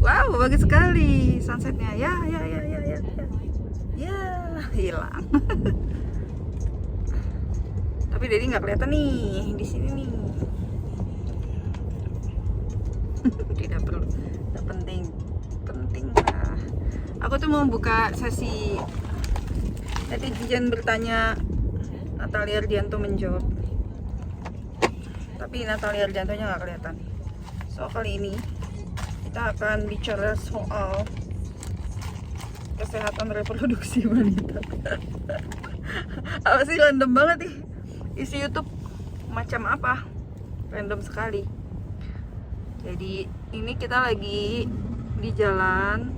Wow, bagus sekali sunsetnya. Ya, ya, ya, ya, ya, ya. Ya, hilang. Tapi Dedi nggak kelihatan nih di sini nih. Tidak perlu, tidak penting, penting lah. Aku tuh mau buka sesi netizen bertanya, Natalia Ardianto menjawab. Tapi Natalia Ardiantonya nggak kelihatan. So kali ini kita akan bicara soal kesehatan reproduksi wanita. Apa sih, random banget nih isi YouTube, macam apa, random sekali. Jadi ini kita lagi di jalan,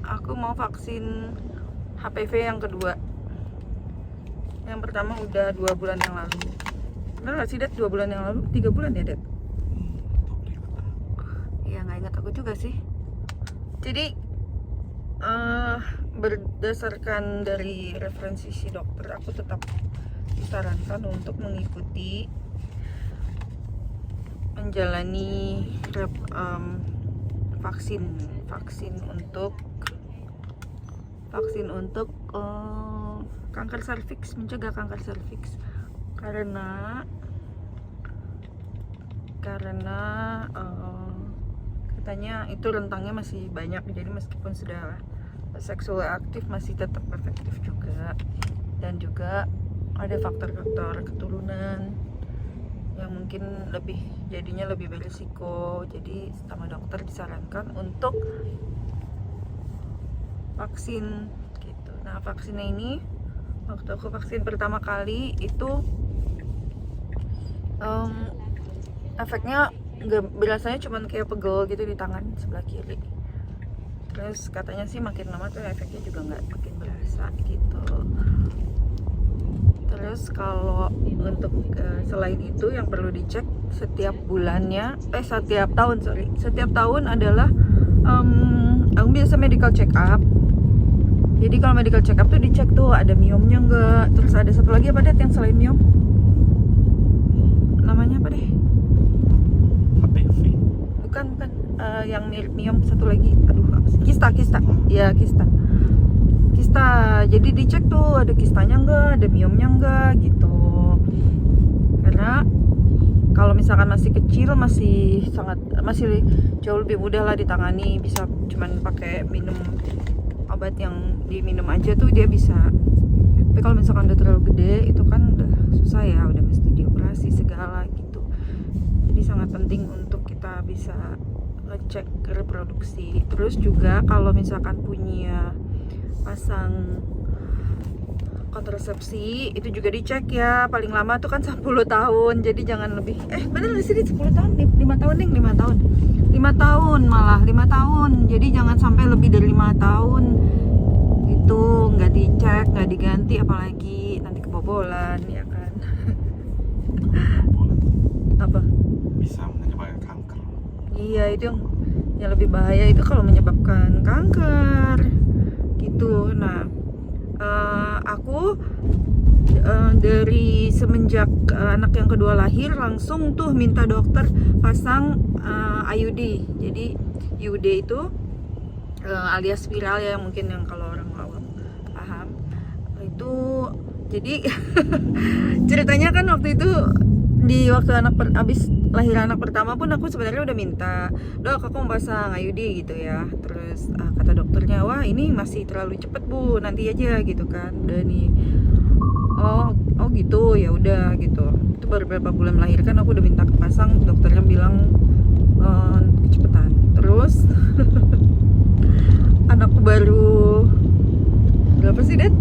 aku mau vaksin HPV yang kedua. Yang pertama udah 2 bulan yang lalu. Bener gak sih, Det? 2 bulan yang lalu? 3 bulan ya, Det? Ya nggak ingat aku juga sih. Jadi berdasarkan dari referensi si dokter, aku tetap disarankan untuk mengikuti menjalani vaksin untuk kanker serviks, mencegah kanker serviks, karena katanya itu rentangnya masih banyak, jadi meskipun sudah seksual aktif masih tetap efektif juga, dan juga ada faktor-faktor keturunan yang mungkin jadinya lebih berisiko. Jadi sama dokter disarankan untuk vaksin gitu. Nah, vaksinnya ini waktu aku vaksin pertama kali itu efeknya nggak, berasanya cuman kayak pegel gitu di tangan sebelah kiri. Terus katanya sih makin lama tuh efeknya juga nggak makin berasa gitu. Terus kalau untuk selain itu yang perlu dicek setiap tahun adalah aku biasa medical check up. Jadi kalau medical check up tuh dicek tuh ada miomnya nggak. Terus ada satu lagi apa deh yang selain miom? Namanya apa deh? HPV. Bukan. Yang mirip miom satu lagi. Aduh, apa sih? Kista. Ya, kista. Jadi dicek tuh ada kistanya nggak, ada miomnya nggak gitu. Karena kalau misalkan masih kecil, masih jauh lebih mudah lah ditangani, bisa cuman pakai minum obat yang diminum aja tuh dia bisa. Tapi kalau misalkan udah terlalu gede itu kan udah susah ya, udah mesti dioperasi segala gitu. Jadi sangat penting untuk kita bisa ngecek reproduksi. Terus juga kalau misalkan punya pasang kontrasepsi itu juga dicek ya, paling lama tuh kan 10 tahun. Jadi jangan lebih bener gak sih 10 tahun? 5 tahun nih, 5 tahun. 5 tahun malah, 5 tahun. Jadi jangan sampai lebih dari 5 tahun itu nggak dicek, nggak diganti, apalagi nanti kebobolan ya kan. Apa? Bisa menyebabkan kanker. Iya, itu yang lebih bahaya itu kalau menyebabkan kanker gitu. Nah, aku dari semenjak anak yang kedua lahir langsung tuh minta dokter pasang IUD. Jadi IUD itu alias spiral ya, mungkin yang kalau orang awam paham itu. Jadi ceritanya kan waktu itu waktu abis lahir anak pertama pun aku sebenarnya udah minta, dok aku mau pasang IUD gitu ya. Terus kata dokternya, wah ini masih terlalu cepet bu, nanti aja gitu kan. Udah nih, oh gitu, ya udah gitu. Itu baru beberapa bulan melahirkan aku udah minta kepasang, dokternya bilang kecepatan. Terus anakku baru berapa sih, Det?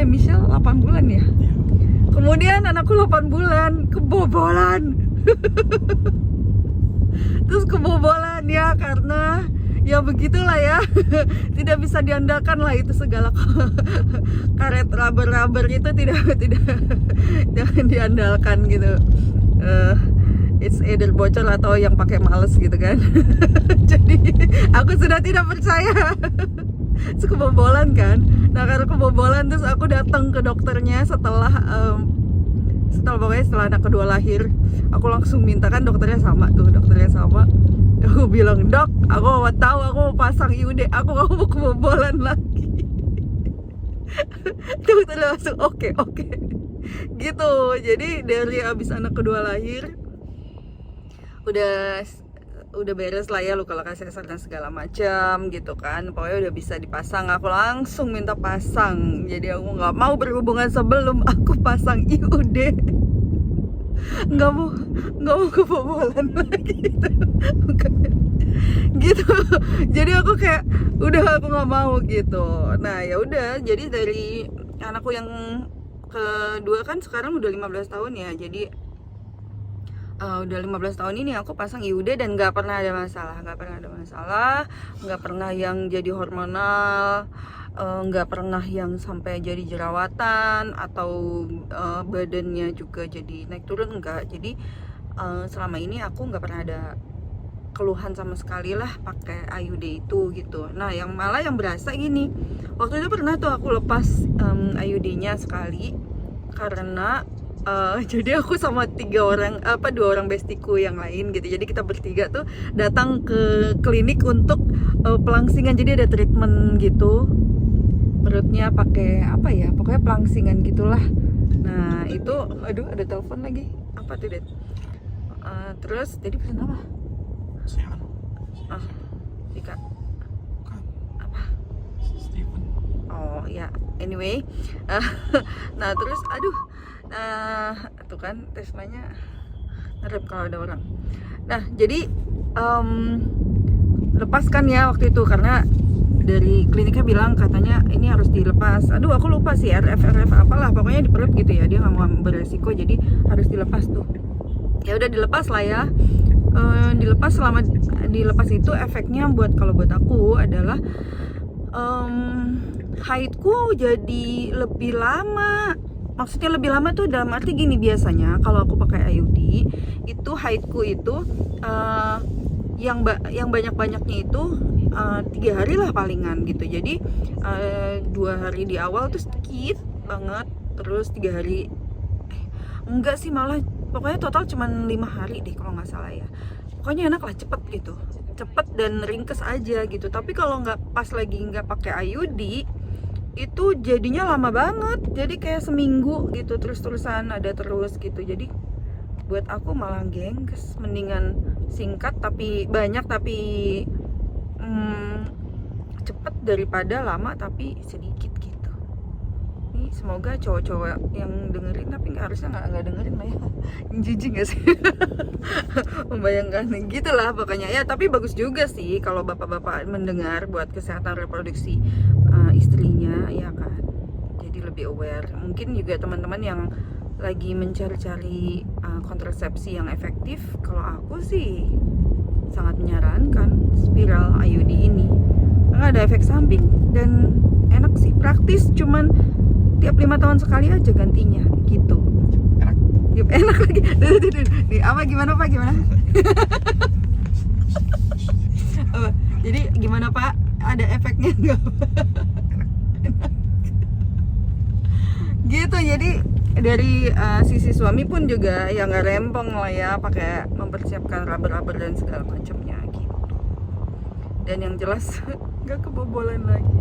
Michelle 8 bulan ya? Iya. Kemudian anakku 8 bulan kebobolan. Terus kebobolan ya, karena ya begitulah ya. Tidak bisa diandalkan lah itu segala karet rubber itu tidak jangan diandalkan gitu. It's either bocor atau yang pakai males gitu kan. Jadi aku sudah tidak percaya. Terus kebobolan kan. Nah karena kebobolan terus aku datang ke dokternya setelah pokoknya setelah anak kedua lahir, aku langsung minta, kan dokternya sama. Aku bilang, dok, aku mau tahu, aku mau pasang IUD, aku gak mau kebobolan lagi. Dokternya langsung oke. Gitu. Jadi dari abis anak kedua lahir udah beres lah ya, luka-luka sesar dan segala macam gitu kan, pokoknya udah bisa dipasang. Aku langsung minta pasang, jadi aku nggak mau berhubungan sebelum aku pasang IUD. nggak mau kebobolan lagi gitu. Jadi aku kayak udah, aku nggak mau gitu. Nah ya udah, jadi dari anakku yang kedua kan sekarang udah 15 tahun ya, jadi udah 15 tahun ini aku pasang IUD dan nggak pernah ada masalah, nggak pernah yang jadi hormonal, nggak pernah yang sampai jadi jerawatan atau badannya juga jadi naik turun, enggak. Jadi selama ini aku nggak pernah ada keluhan sama sekali lah pakai IUD itu gitu. Nah yang malah yang berasa gini, waktu itu pernah tuh aku lepas IUD-nya sekali karena jadi aku sama 2 orang bestiku yang lain gitu. Jadi kita bertiga tuh datang ke klinik untuk pelangsingan. Jadi ada treatment gitu, perutnya pakai apa ya, pokoknya pelangsingan gitulah. Nah itu, aduh ada telepon lagi, apa tuh Det? Terus jadi pesan apa? Siapa? Dika Bukan. apa? Steven. Oh ya, anyway. Nah terus aduh, tuh kan Teslanya ngerep kalau ada orang. Nah jadi lepaskan ya waktu itu, karena dari kliniknya bilang katanya ini harus dilepas. Aduh aku lupa sih RF apalah, pokoknya di perut gitu ya, dia nggak mau beresiko, jadi harus dilepas tuh. Ya udah dilepas lah ya. Selama dilepas itu efeknya kalau buat aku adalah haidku jadi lebih lama. Maksudnya lebih lama tuh dalam arti gini, biasanya kalau aku pakai IUD itu haidku itu yang banyak-banyaknya itu 3 hari lah palingan gitu. Jadi 2 hari di awal tuh sedikit banget, terus 3 hari enggak sih, malah pokoknya total cuman 5 hari deh kalau nggak salah ya. Pokoknya enak lah, cepet gitu, cepet dan ringkes aja gitu. Tapi kalau pas lagi nggak pakai IUD itu jadinya lama banget, jadi kayak seminggu gitu terus-terusan ada terus gitu. Jadi buat aku malah gengges, mendingan singkat tapi banyak, tapi cepet daripada lama tapi sedikit gitu. Ini semoga cowok-cowok yang dengerin, tapi harusnya nggak dengerin lah ya, jijik nggak sih? Membayangkan gitulah pokoknya ya. Tapi bagus juga sih kalau bapak-bapak mendengar buat kesehatan reproduksi istrinya ya kan, jadi lebih aware. Mungkin juga teman-teman yang lagi mencari-cari kontrasepsi yang efektif, kalau aku sih sangat menyarankan spiral IUD ini karena ada efek samping dan enak sih, praktis, cuman tiap 5 tahun sekali aja gantinya gitu. Enak. Yup, enak lagi. Nih, apa gimana Pak? Gimana? Jadi gimana Pak? Ada efeknya nggak? Gitu. Jadi dari sisi suami pun juga ya nggak rempong lah ya, pakai mempersiapkan rubber dan segala macamnya gitu. Dan yang jelas nggak kebobolan lagi.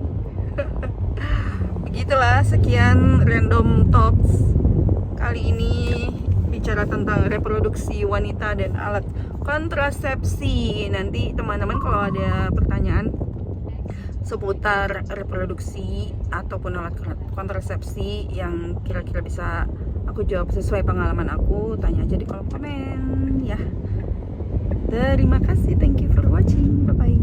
Begitulah, sekian random talks kali ini bicara tentang reproduksi wanita dan alat kontrasepsi. Nanti teman-teman kalau ada pertanyaan seputar reproduksi ataupun alat kontrasepsi yang kira-kira bisa aku jawab sesuai pengalaman aku, tanya aja di kolom komen ya. Terima kasih, thank you for watching, bye bye.